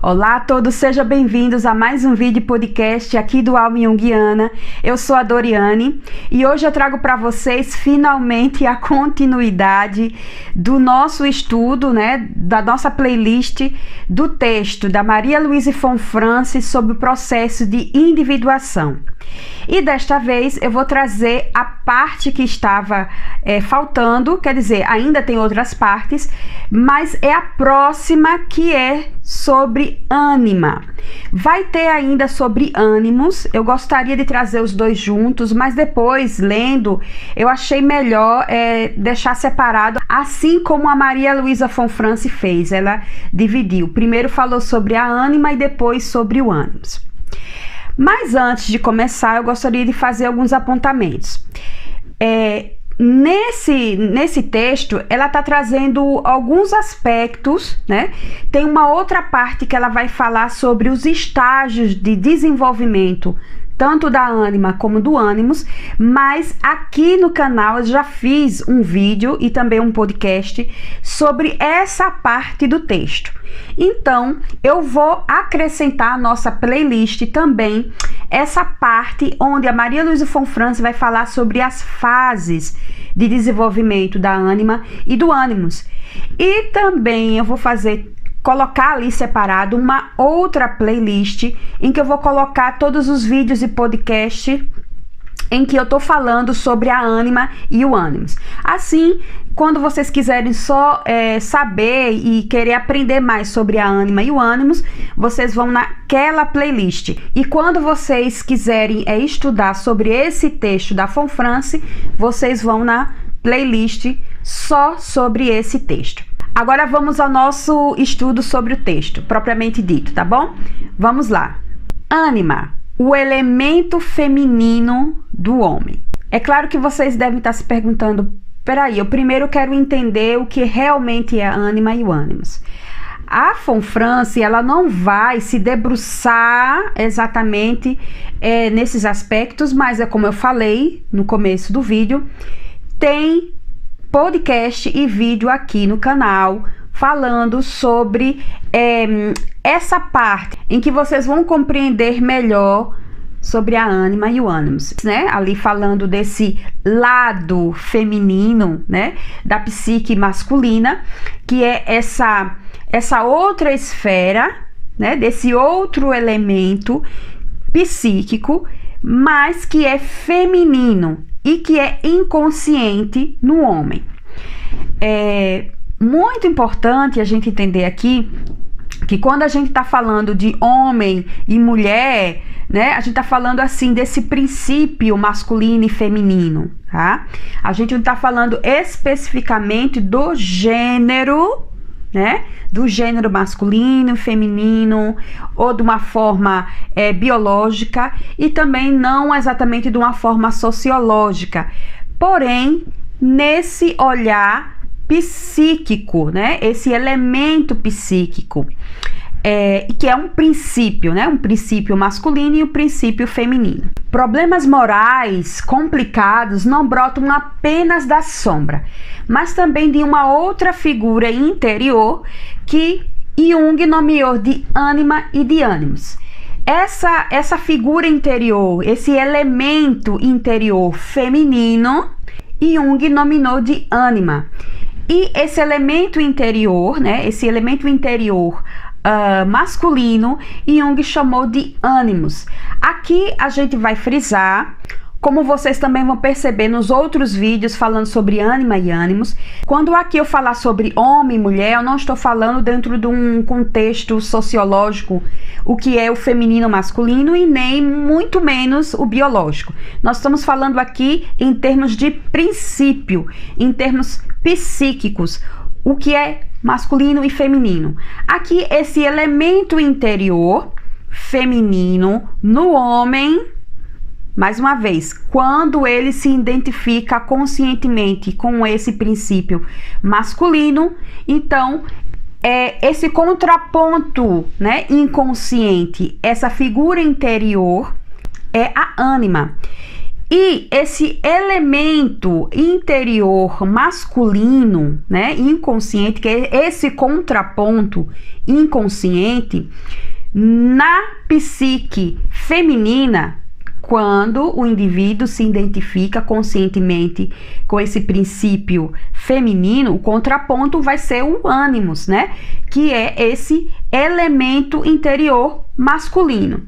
Olá a todos, sejam bem-vindos a mais um vídeo podcast aqui do Alma Junguiana. Eu sou a Doriane e hoje eu trago para vocês finalmente a continuidade do nosso estudo, da nossa playlist do texto da Maria Luísa Fonfrance sobre o processo de individuação. E desta vez eu vou trazer a parte que estava faltando, quer dizer, ainda tem outras partes, mas é a próxima, que é sobre ânima. Vai ter ainda sobre ânimos. Eu gostaria de trazer os dois juntos, mas depois, lendo, eu achei melhor deixar separado, assim como a Maria Luísa Fonfrance fez. Ela dividiu. Primeiro falou sobre a ânima e depois sobre o ânimos. Mas antes de começar, eu gostaria de fazer alguns apontamentos. Nesse texto, ela está trazendo alguns aspectos, Tem uma outra parte que ela vai falar sobre os estágios de desenvolvimento, tanto da ânima como do ânimos, mas aqui no canal eu já fiz um vídeo e também um podcast sobre essa parte do texto. Então, eu vou acrescentar à nossa playlist também essa parte onde a Maria Luísa Fonfrance vai falar sobre as fases de desenvolvimento da ânima e do ânimos. E também eu vou colocar ali separado uma outra playlist em que eu vou colocar todos os vídeos e podcast em que eu tô falando sobre a ânima e o ânimos. Assim, quando vocês quiserem só saber e querer aprender mais sobre a ânima e o ânimos, vocês vão naquela playlist. E quando vocês quiserem estudar sobre esse texto da Fonfrance, vocês vão na playlist só sobre esse texto. Agora vamos ao nosso estudo sobre o texto, propriamente dito, tá bom? Vamos lá. Ânima, o elemento feminino do homem. É claro que vocês devem estar se perguntando, peraí, eu primeiro quero entender o que realmente é a ânima e o ânimos. A Fonfrance, ela não vai se debruçar exatamente nesses aspectos, mas é como eu falei no começo do vídeo, tem podcast e vídeo aqui no canal falando sobre essa parte em que vocês vão compreender melhor sobre a ânima e o ânimos, Ali falando desse lado feminino, da psique masculina, que é essa outra esfera, desse outro elemento psíquico, mas que é feminino e que é inconsciente no homem. É muito importante a gente entender aqui que quando a gente está falando de homem e mulher, a gente está falando assim desse princípio masculino e feminino, tá? A gente não está falando especificamente do gênero, do gênero masculino, feminino, ou de uma forma biológica, e também não exatamente de uma forma sociológica, porém nesse olhar psíquico, esse elemento psíquico, que é um princípio, um princípio masculino e um princípio feminino. Problemas morais complicados não brotam apenas da sombra, mas também de uma outra figura interior que Jung nomeou de ânima e de ânimos. Essa figura interior, esse elemento interior feminino, Jung nominou de ânima. E esse elemento interior, masculino, Jung chamou de ânimos. Aqui a gente vai frisar, como vocês também vão perceber nos outros vídeos falando sobre ânima e ânimos. Quando aqui eu falar sobre homem e mulher, eu não estou falando dentro de um contexto sociológico, o que é o feminino masculino, e nem muito menos o biológico. Nós estamos falando aqui em termos de princípio, em termos psíquicos, o que é masculino e feminino. Aqui esse elemento interior feminino no homem, mais uma vez, quando ele se identifica conscientemente com esse princípio masculino, então esse contraponto, inconsciente, essa figura interior é a ânima. E esse elemento interior masculino, né, inconsciente, que é esse contraponto inconsciente, na psique feminina, quando o indivíduo se identifica conscientemente com esse princípio feminino, o contraponto vai ser o ânimos, né? Que é esse elemento interior masculino.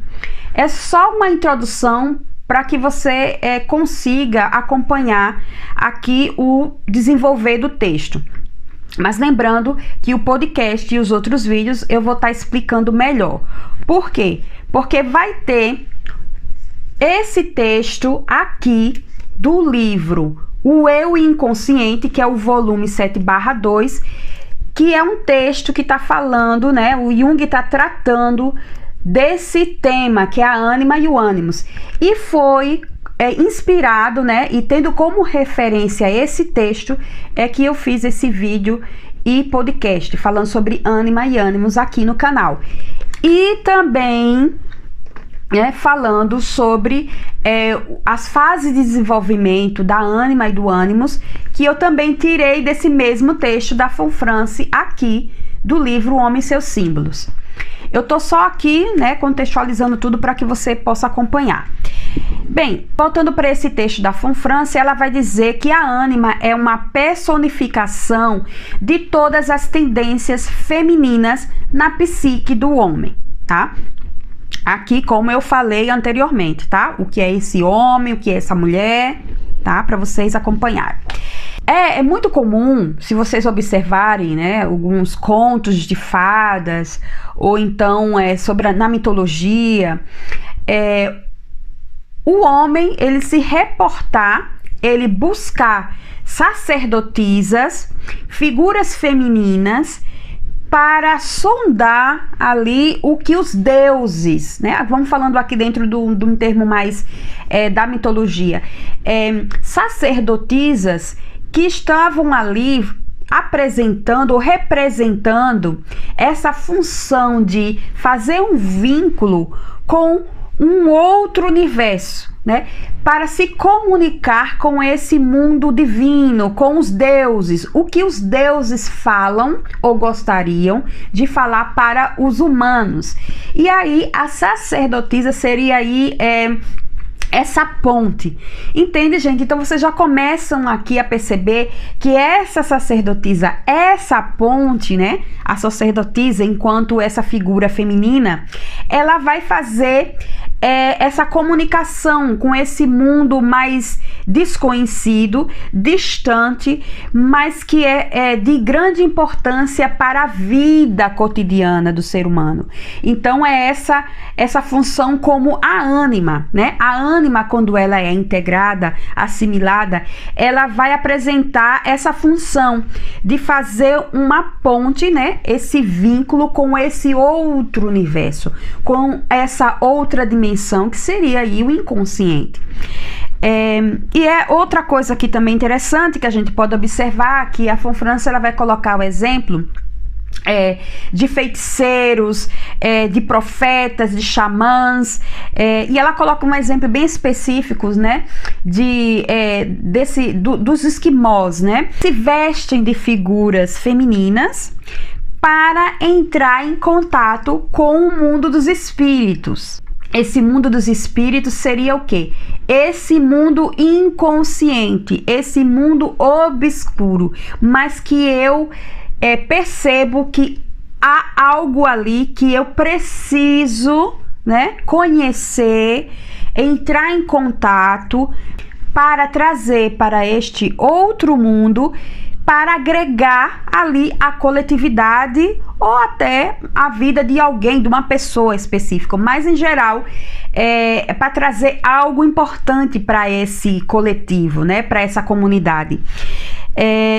É só uma introdução para que você consiga acompanhar aqui o desenvolver do texto. Mas lembrando que o podcast e os outros vídeos eu vou estar explicando melhor. Por quê? Porque vai ter esse texto aqui do livro O Eu Inconsciente, que é o volume 7/2, que é um texto que está falando, né? O Jung está tratando desse tema, que é a ânima e o ânimos. E foi inspirado, né? E tendo como referência esse texto, é que eu fiz esse vídeo e podcast falando sobre ânima e ânimos aqui no canal. E também falando sobre as fases de desenvolvimento da ânima e do ânimos, que eu também tirei desse mesmo texto da von Franz aqui do livro O Homem e Seus Símbolos. Eu tô só aqui, né, contextualizando tudo para que você possa acompanhar. Bem, voltando para esse texto da von Franz, ela vai dizer que a ânima é uma personificação de todas as tendências femininas na psique do homem, tá? Aqui, como eu falei anteriormente, tá? O que é esse homem, o que é essa mulher, tá? Para vocês acompanharem. É muito comum, se vocês observarem, né, alguns contos de fadas, ou então na mitologia, o homem, ele se reportar, ele buscar sacerdotisas, figuras femininas, para sondar ali o que os deuses, né? Vamos falando aqui dentro de um termo mais da mitologia, sacerdotisas que estavam ali apresentando ou representando essa função de fazer um vínculo com um outro universo, né? Para se comunicar com esse mundo divino, com os deuses, o que os deuses falam ou gostariam de falar para os humanos. E aí a sacerdotisa seria aí essa ponte, entende, gente? Então vocês já começam aqui a perceber que essa sacerdotisa, essa ponte, né? A sacerdotisa, enquanto essa figura feminina, ela vai fazer essa comunicação com esse mundo mais desconhecido, distante, mas que é de grande importância para a vida cotidiana do ser humano. Então é essa função como a ânima, né? A ânima, quando ela é integrada, assimilada, ela vai apresentar essa função de fazer uma ponte, né? Esse vínculo com esse outro universo, com essa outra dimensão, que seria aí o inconsciente. E outra coisa aqui também interessante que a gente pode observar, que a von Franz ela vai colocar o exemplo de feiticeiros, de profetas, de xamãs, e ela coloca um exemplo bem específico, né, dos esquimós, né, se vestem de figuras femininas para entrar em contato com o mundo dos espíritos. Esse mundo dos espíritos seria o quê? Esse mundo inconsciente, esse mundo obscuro, mas que eu percebo que há algo ali que eu preciso, né, conhecer, entrar em contato para trazer para este outro mundo, para agregar ali a coletividade ou até a vida de alguém, de uma pessoa específica, mas em geral para trazer algo importante para esse coletivo, né, para essa comunidade.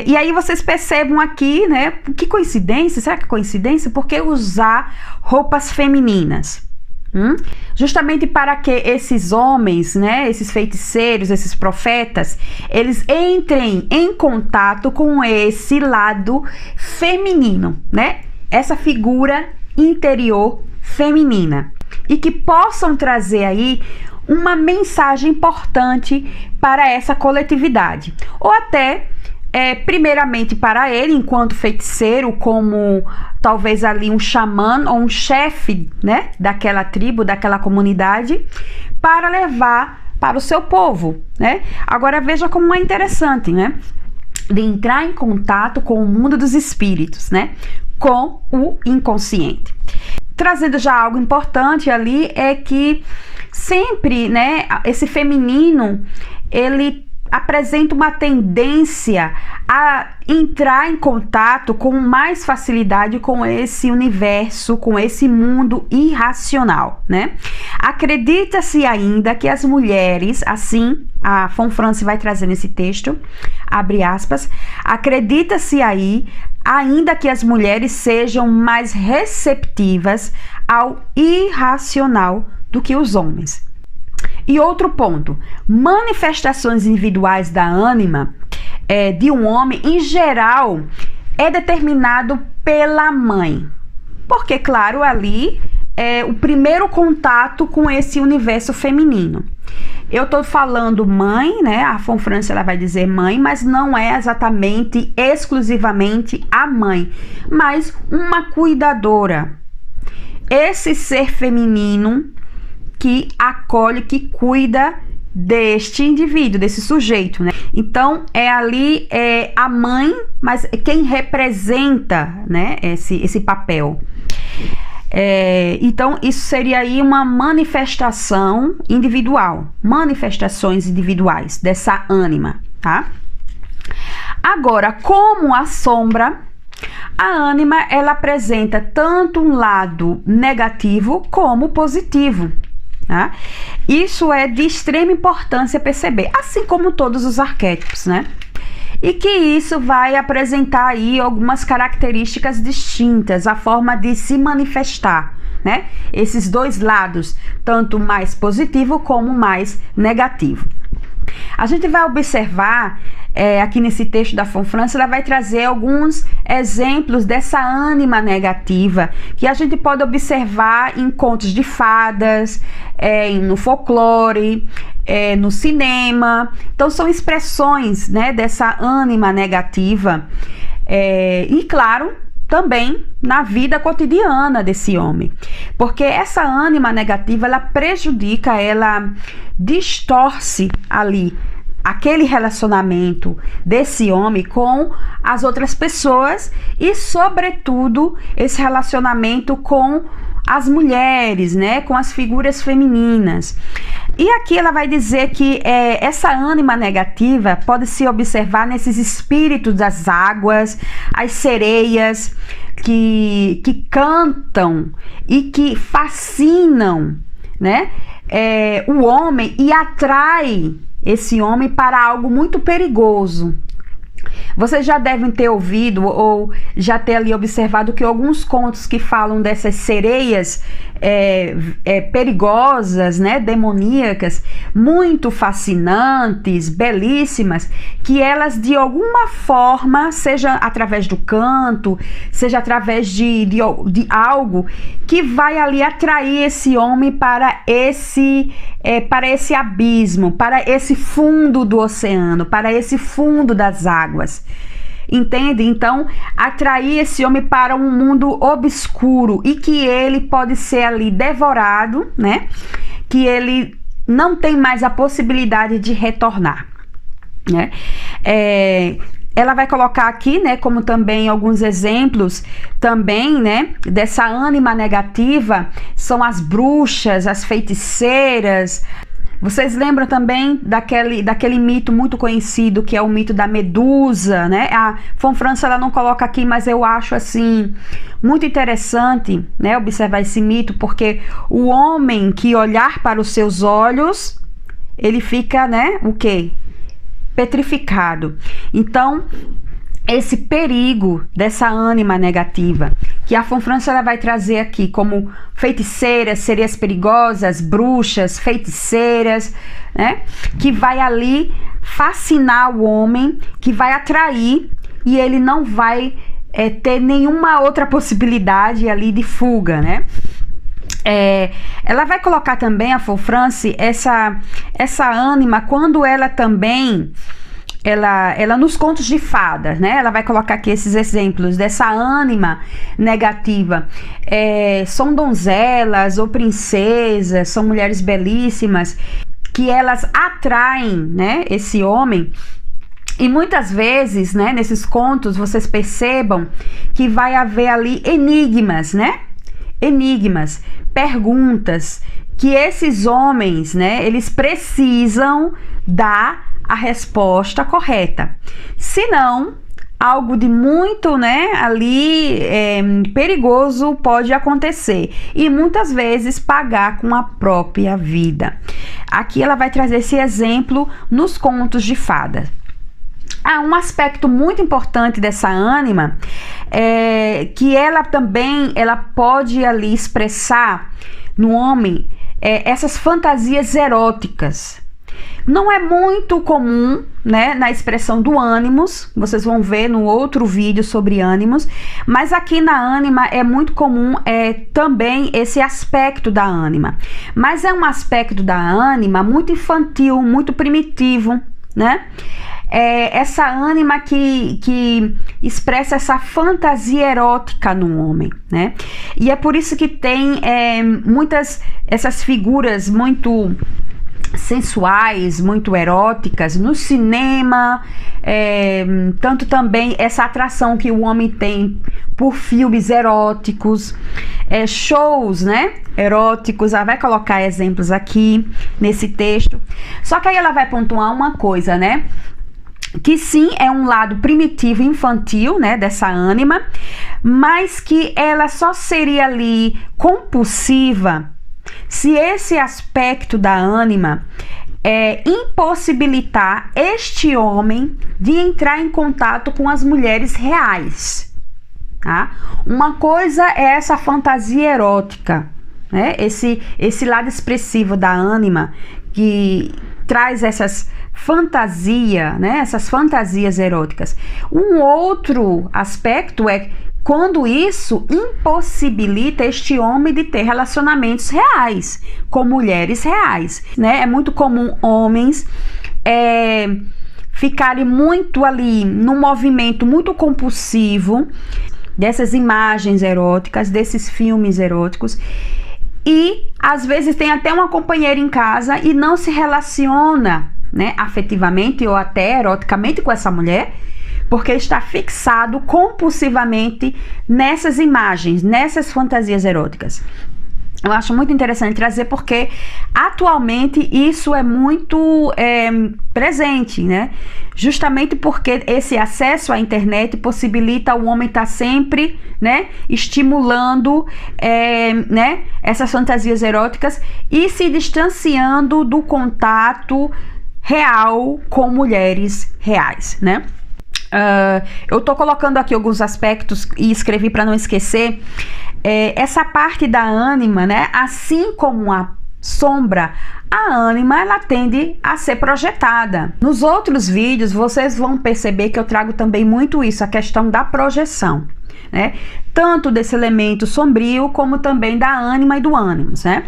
E aí vocês percebam aqui, né, que coincidência, será que é coincidência? Por que usar roupas femininas? Justamente para que esses homens, né, esses feiticeiros, esses profetas, eles entrem em contato com esse lado feminino, né? Essa figura interior feminina. E que possam trazer aí uma mensagem importante para essa coletividade, ou até primeiramente para ele, enquanto feiticeiro, como talvez ali um xamã ou um chefe, né, daquela tribo, daquela comunidade, para levar para o seu povo, né? Agora veja como é interessante, né, de entrar em contato com o mundo dos espíritos, né, com o inconsciente. Trazendo já algo importante ali é que sempre, né, esse feminino, ele apresenta uma tendência a entrar em contato com mais facilidade com esse universo, com esse mundo irracional, né? Acredita-se ainda que as mulheres, assim, a Von Franz vai trazer nesse texto, abre aspas, acredita-se aí ainda que as mulheres sejam mais receptivas ao irracional do que os homens. E outro ponto, manifestações individuais da ânima de um homem, em geral, é determinado pela mãe. Porque, claro, ali é o primeiro contato com esse universo feminino. Eu tô falando mãe, né? A Von Franz ela vai dizer mãe, mas não é exatamente, exclusivamente a mãe, mas uma cuidadora. Esse ser feminino que acolhe, que cuida deste indivíduo, desse sujeito, né? Então, ali a mãe, mas quem representa, né, esse papel. Então, isso seria aí uma manifestação individual, manifestações individuais dessa ânima, tá? Agora, como a sombra, a ânima, ela apresenta tanto um lado negativo como positivo, tá? Isso é de extrema importância perceber, assim como todos os arquétipos, né? E que isso vai apresentar aí algumas características distintas, a forma de se manifestar, né? Esses dois lados, tanto mais positivo como mais negativo. A gente vai observar aqui nesse texto da Von Franz, ela vai trazer alguns exemplos dessa ânima negativa que a gente pode observar em contos de fadas, no folclore, no cinema. Então são expressões, né, dessa ânima negativa e, claro, também na vida cotidiana desse homem, porque essa ânima negativa, ela prejudica, ela distorce ali aquele relacionamento desse homem com as outras pessoas e, sobretudo, esse relacionamento com as mulheres, né, com as figuras femininas. E aqui ela vai dizer que essa ânima negativa pode se observar nesses espíritos das águas, as sereias que cantam e que fascinam, né, o homem e atrai esse homem para algo muito perigoso. Vocês já devem ter ouvido ou já ter ali observado que alguns contos que falam dessas sereias perigosas, né, demoníacas, muito fascinantes, belíssimas, que elas de alguma forma, seja através do canto, seja através de algo que vai ali atrair esse homem para esse abismo, para esse fundo do oceano, para esse fundo das águas. Entende? Então, atrair esse homem para um mundo obscuro e que ele pode ser ali devorado, né? Que ele não tem mais a possibilidade de retornar, né? Ela vai colocar aqui, né, como também alguns exemplos também, né, dessa ânima negativa, são as bruxas, as feiticeiras. Vocês lembram também daquele mito muito conhecido, que é o mito da Medusa, né? A Von Franz ela não coloca aqui, mas eu acho assim muito interessante, né, observar esse mito, porque o homem que olhar para os seus olhos, ele fica, né, o quê? Petrificado. Então, esse perigo dessa ânima negativa, que a Von Franz ela vai trazer aqui como feiticeiras, sereias perigosas, bruxas, feiticeiras, né? Que vai ali fascinar o homem, que vai atrair e ele não vai ter nenhuma outra possibilidade ali de fuga, né? Ela vai colocar também, a Fulfrance, essa ânima, quando ela também, ela nos contos de fadas, né? Ela vai colocar aqui esses exemplos dessa ânima negativa. São donzelas ou princesas, são mulheres belíssimas, que elas atraem, né, esse homem. E muitas vezes, né, nesses contos, vocês percebam que vai haver ali enigmas, né? Enigmas, perguntas que esses homens, né, eles precisam dar a resposta correta. Senão, algo de muito, né, ali perigoso pode acontecer e muitas vezes pagar com a própria vida. Aqui ela vai trazer esse exemplo nos contos de fadas. Um aspecto muito importante dessa ânima é que ela também pode ali expressar no homem essas fantasias eróticas. Não é muito comum, né, na expressão do ânimos, vocês vão ver no outro vídeo sobre ânimos, mas aqui na ânima é muito comum também esse aspecto da ânima. Mas é um aspecto da ânima muito infantil, muito primitivo, né? Essa ânima que expressa essa fantasia erótica no homem, né? E é por isso que tem muitas essas figuras muito sensuais, muito eróticas no cinema, tanto também essa atração que o homem tem por filmes eróticos, shows, né, eróticos. Ela vai colocar exemplos aqui nesse texto. Só que aí ela vai pontuar uma coisa, né, que sim, é um lado primitivo infantil, né, dessa ânima, mas que ela só seria ali compulsiva se esse aspecto da ânima impossibilitar este homem de entrar em contato com as mulheres reais, tá? Uma coisa é essa fantasia erótica, né? Esse lado expressivo da ânima que traz essas fantasias, né? Essas fantasias eróticas. Um outro aspecto é quando isso impossibilita este homem de ter relacionamentos reais com mulheres reais, né? É muito comum homens ficarem muito ali num movimento muito compulsivo dessas imagens eróticas, desses filmes eróticos, e às vezes tem até uma companheira em casa e não se relaciona, né, afetivamente ou até eroticamente com essa mulher, porque está fixado compulsivamente nessas imagens, nessas fantasias eróticas. Eu acho muito interessante trazer porque atualmente isso é muito presente, né? Justamente porque esse acesso à internet possibilita o homem estar sempre, né, estimulando né, essas fantasias eróticas e se distanciando do contato real com mulheres reais, né? Eu tô colocando aqui alguns aspectos e escrevi para não esquecer. Essa parte da ânima, né? Assim como a sombra, a ânima ela tende a ser projetada. Nos outros vídeos vocês vão perceber que eu trago também muito isso, a questão da projeção, né? Tanto desse elemento sombrio como também da ânima e do ânimos, né?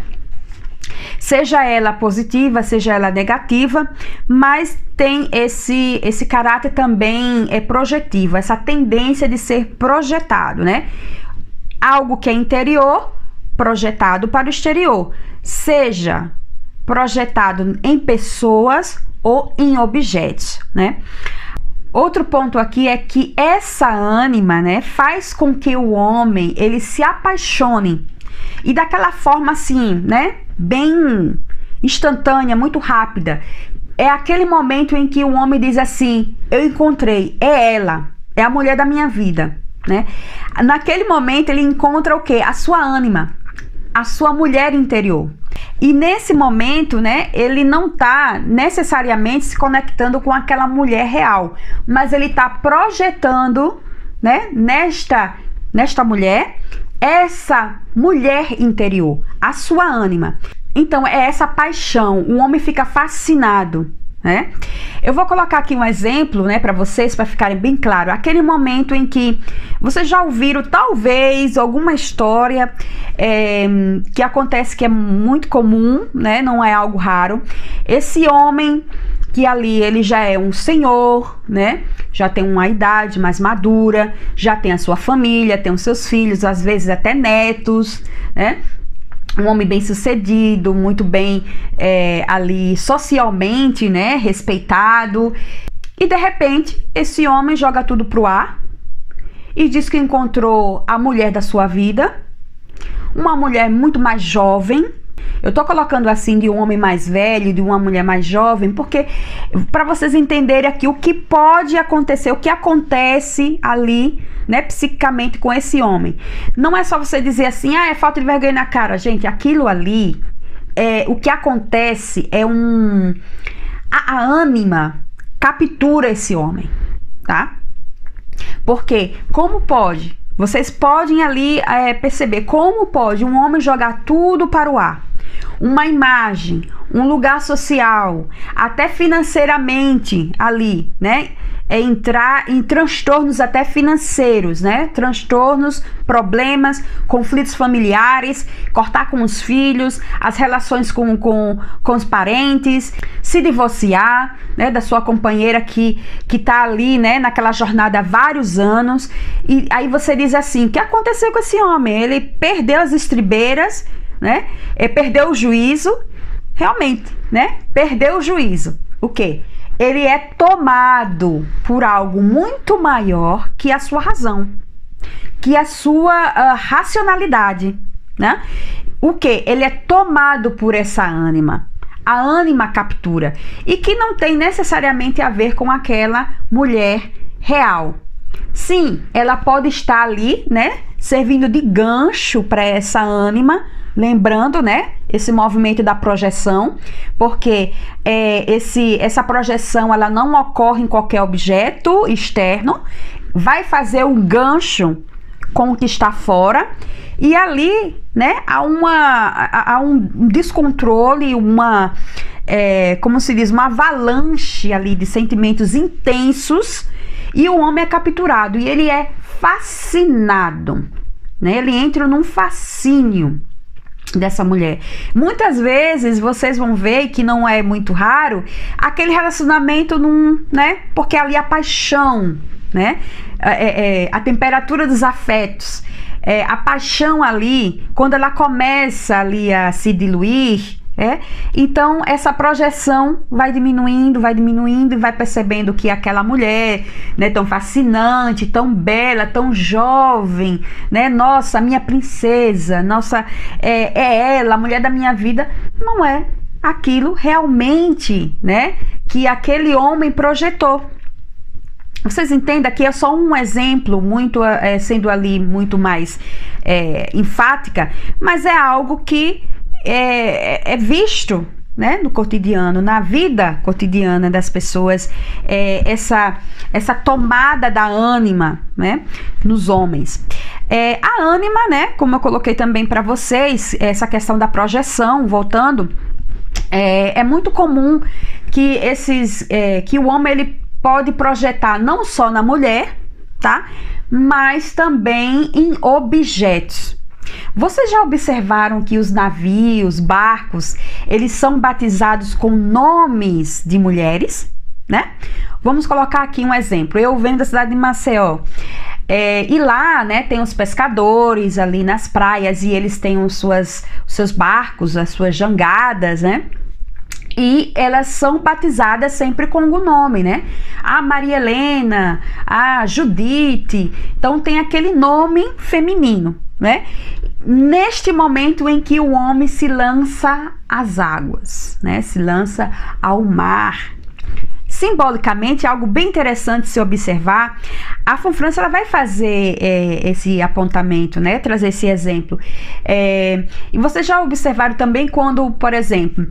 Seja ela positiva, seja ela negativa, mas tem esse caráter também projetivo, essa tendência de ser projetado, né? Algo que é interior, projetado para o exterior, seja projetado em pessoas ou em objetos, né? Outro ponto aqui é que essa ânima, né, faz com que o homem ele se apaixone e daquela forma assim, né, bem instantânea, muito rápida. É aquele momento em que o homem diz assim: eu encontrei, é ela, é a mulher da minha vida, né? Naquele momento ele encontra o quê? A sua ânima, a sua mulher interior. E nesse momento, né, ele não está necessariamente se conectando com aquela mulher real, mas ele está projetando, né, nesta mulher, essa mulher interior, a sua ânima. Então é essa paixão, o homem fica fascinado, né? Eu vou colocar aqui um exemplo, né, para vocês, para ficarem bem claro. Aquele momento em que vocês já ouviram, talvez, alguma história que acontece, que é muito comum, né, não é algo raro. Esse homem que ali, ele já é um senhor, né, já tem uma idade mais madura, já tem a sua família, tem os seus filhos, às vezes até netos, né? Um homem bem sucedido, muito bem ali socialmente, né, respeitado. E de repente, esse homem joga tudo pro ar e diz que encontrou a mulher da sua vida, uma mulher muito mais jovem. Eu tô colocando assim de um homem mais velho, de uma mulher mais jovem, porque para vocês entenderem aqui o que pode acontecer, o que acontece ali, né, psiquicamente com esse homem. Não é só você dizer assim, é falta de vergonha na cara. Gente, aquilo ali, o que acontece é a ânima captura esse homem, tá? Porque, como pode? Vocês podem ali perceber como pode um homem jogar tudo para o ar. Uma imagem, um lugar social, até financeiramente ali, né? Entrar em transtornos até financeiros, né? Transtornos, problemas, conflitos familiares, cortar com os filhos, as relações com os parentes, se divorciar, né, da sua companheira que tá ali, né, naquela jornada há vários anos. E aí você diz assim, o que aconteceu com esse homem? Ele perdeu as estribeiras, né? Perdeu o juízo, realmente, né? Perdeu o juízo. O quê? Ele é tomado por algo muito maior que a sua razão, que a sua racionalidade, né? O quê? Ele é tomado por essa ânima. A ânima captura. E que não tem necessariamente a ver com aquela mulher real. Sim, ela pode estar ali, né? Servindo de gancho para essa ânima. Lembrando, né, esse movimento da projeção, porque essa projeção ela não ocorre em qualquer objeto externo, vai fazer um gancho com o que está fora, e ali, né, há um descontrole, como se diz, uma avalanche ali de sentimentos intensos, e o homem é capturado, e ele é fascinado, né, ele entra num fascínio dessa mulher. Muitas vezes vocês vão ver que não é muito raro aquele relacionamento né? Porque ali a paixão, né? A temperatura dos afetos, a paixão ali, quando ela começa ali a se diluir, então essa projeção vai diminuindo e vai percebendo que aquela mulher, né, tão fascinante, tão bela, tão jovem, né, nossa, minha princesa, nossa, é ela, a mulher da minha vida, não é aquilo realmente, né, que aquele homem projetou. Vocês entendem? Aqui é só um exemplo, muito sendo ali muito mais enfática, mas é algo que é visto, né, no cotidiano, na vida cotidiana das pessoas, essa tomada da ânima, né, nos homens. A ânima, né, como eu coloquei também para vocês, essa questão da projeção, voltando, é muito comum que que o homem ele pode projetar não só na mulher, tá, mas também em objetos. Vocês já observaram que os navios, barcos, eles são batizados com nomes de mulheres, né? Vamos colocar aqui um exemplo. Eu venho da cidade de Maceió. E lá, né, tem os pescadores ali nas praias e eles têm os seus barcos, as suas jangadas, né? E elas são batizadas sempre com o nome, né? A Maria Helena, a Judite. Então tem aquele nome feminino, né? Neste momento em que o homem se lança às águas, né? Se lança ao mar. Simbolicamente, algo bem interessante se observar, a Fonfrance ela vai fazer esse apontamento, né? Trazer esse exemplo. E vocês já observaram também quando, por exemplo,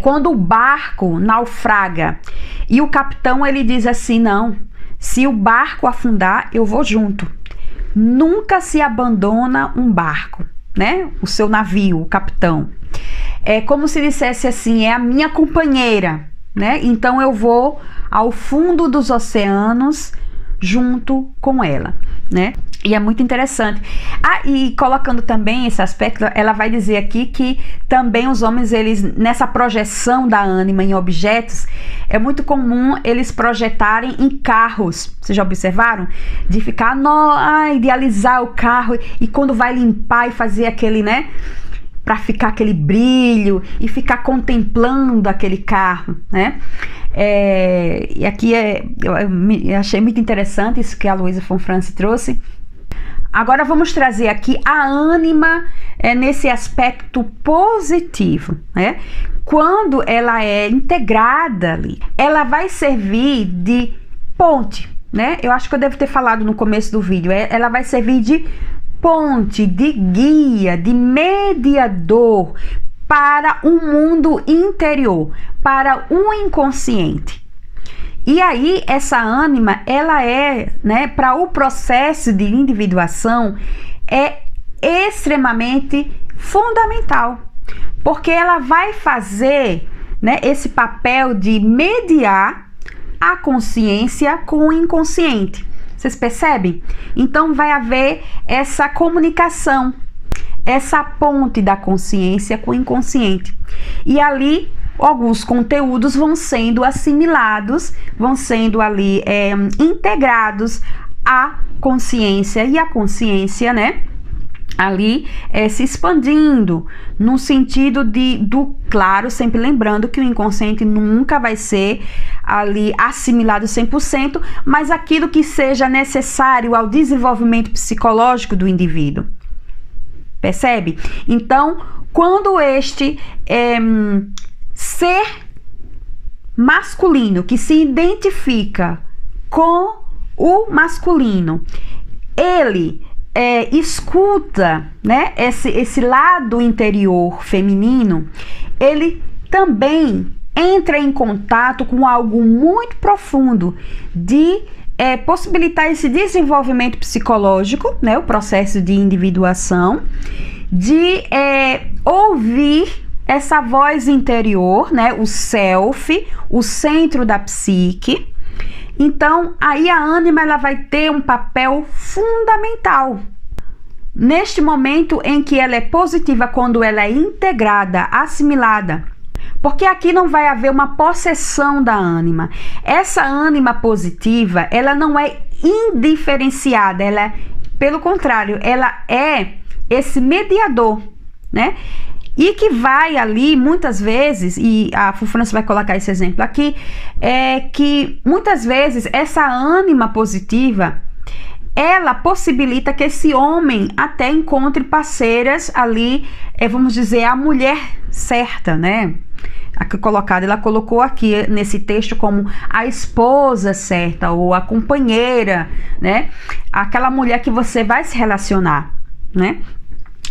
quando o barco naufraga e o capitão ele diz assim, não, se o barco afundar, eu vou junto. Nunca se abandona um barco, né? O seu navio, o capitão. É como se dissesse assim, é a minha companheira, né? Então eu vou ao fundo dos oceanos junto com ela, né? E é muito interessante. E colocando também esse aspecto, ela vai dizer aqui que também os homens, eles, nessa projeção da ânima em objetos, é muito comum eles projetarem em carros. Vocês já observaram? De ficar, idealizar o carro e quando vai limpar e fazer aquele, né? Para ficar aquele brilho e ficar contemplando aquele carro, né? E aqui eu achei muito interessante isso que a Luísa Fonfrance trouxe. Agora vamos trazer aqui a ânima nesse aspecto positivo, né? Quando ela é integrada ali, ela vai servir de ponte, né? Eu acho que eu devo ter falado no começo do vídeo. Ela vai servir de ponte, de guia, de mediador para um mundo interior, para o inconsciente. E aí, essa ânima, ela né, para o processo de individuação, é extremamente fundamental, porque ela vai fazer, né, esse papel de mediar a consciência com o inconsciente. Vocês percebem? Então, vai haver essa comunicação, essa ponte da consciência com o inconsciente. E ali, alguns conteúdos vão sendo assimilados, vão sendo ali integrados à consciência, e a consciência, né, ali se expandindo no sentido claro, sempre lembrando que o inconsciente nunca vai ser ali assimilado 100%, mas aquilo que seja necessário ao desenvolvimento psicológico do indivíduo. Percebe? Então, quando este ser masculino que se identifica com o masculino, ele escuta, né, esse lado interior feminino, ele também entra em contato com algo muito profundo de possibilitar esse desenvolvimento psicológico, né, o processo de individuação, de ouvir essa voz interior, né, o self, o centro da psique. Então, aí a ânima, ela vai ter um papel fundamental. Neste momento em que ela é positiva, quando ela é integrada, assimilada, porque aqui não vai haver uma possessão da ânima. Essa ânima positiva, ela não é indiferenciada, pelo contrário, ela é esse mediador, né? E que vai ali, muitas vezes, e a Fonfrance vai colocar esse exemplo aqui, que muitas vezes essa ânima positiva, ela possibilita que esse homem até encontre parceiras ali, vamos dizer, a mulher certa, né? Aqui colocada, ela colocou aqui nesse texto como a esposa certa ou a companheira, né? Aquela mulher que você vai se relacionar, né?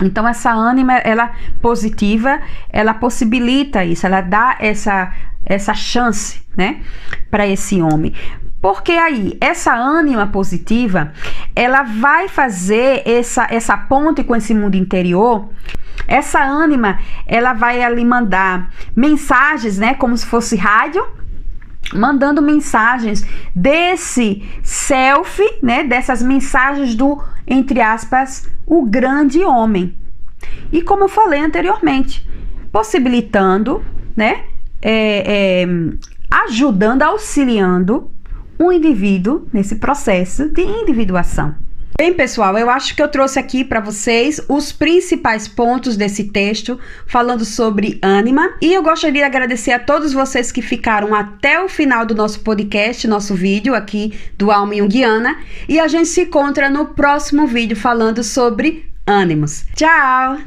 Então, essa ânima, ela positiva, ela possibilita isso, ela dá essa chance, né, para esse homem. Porque aí, essa ânima positiva, ela vai fazer essa ponte com esse mundo interior. Essa ânima, ela vai ali mandar mensagens, né, como se fosse rádio, mandando mensagens desse self, né, dessas mensagens do, entre aspas, o grande homem. E como eu falei anteriormente, possibilitando, né, ajudando, auxiliando o indivíduo nesse processo de individuação. Bem, pessoal, eu acho que eu trouxe aqui para vocês os principais pontos desse texto falando sobre ânima, e eu gostaria de agradecer a todos vocês que ficaram até o final do nosso podcast, nosso vídeo aqui do Alma Junguiana, e a gente se encontra no próximo vídeo falando sobre ânimos. Tchau!